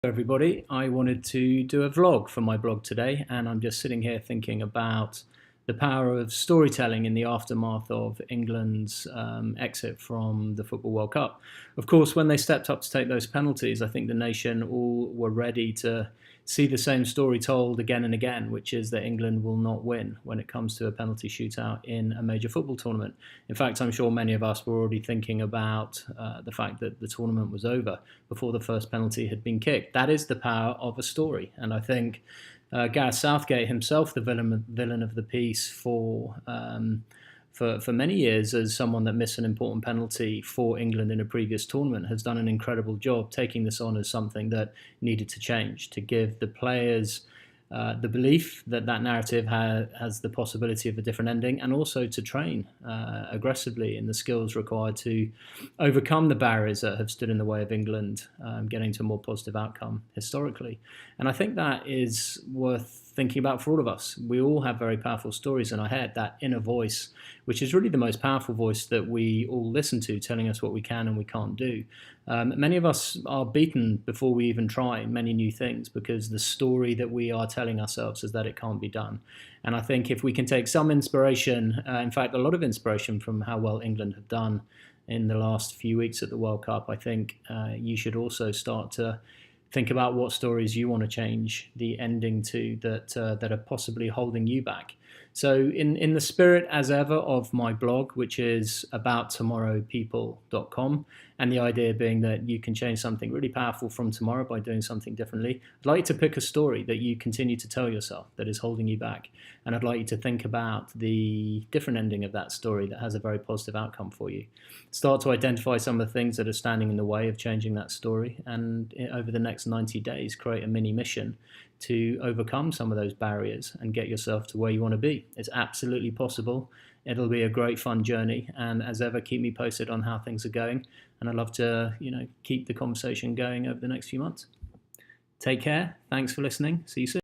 Everybody, I wanted to do a vlog for my blog today, and I'm just sitting here thinking about the power of storytelling in the aftermath of England's exit from the Football World Cup. Of course, when they stepped up to take those penalties, I think the nation all were ready to see the same story told again and again, which is that England will not win when it comes to a penalty shootout in a major football tournament. In fact, I'm sure many of us were already thinking about the fact that the tournament was over before the first penalty had been kicked. That is the power of a story, and I think Gareth Southgate himself, the villain of the piece for many years as someone that missed an important penalty for England in a previous tournament, has done an incredible job taking this on as something that needed to change, to give the players the belief that that narrative has the possibility of a different ending, and also to train aggressively in the skills required to overcome the barriers that have stood in the way of England getting to a more positive outcome historically. And I think that is worth thinking about for all of us. We all have very powerful stories in our head, that inner voice, which is really the most powerful voice that we all listen to, telling us what we can and we can't do. Many of us are beaten before we even try many new things because the story that we are telling ourselves is that it can't be done. And I think if we can take some inspiration, in fact, a lot of inspiration from how well England have done in the last few weeks at the World Cup, I think you should also start to think about what stories you want to change the ending to that are possibly holding you back. So in the spirit, as ever, of my blog, which is abouttomorrowpeople.com, and the idea being that you can change something really powerful from tomorrow by doing something differently, I'd like you to pick a story that you continue to tell yourself that is holding you back. And I'd like you to think about the different ending of that story that has a very positive outcome for you. Start to identify some of the things that are standing in the way of changing that story, and over the next 90 days, create a mini mission to overcome some of those barriers and get yourself to where you want to be. It's absolutely possible. It'll be a great fun journey, and as ever, keep me posted on how things are going, and I'd love to keep the conversation going over the next few months. Take care. Thanks for listening. See you soon.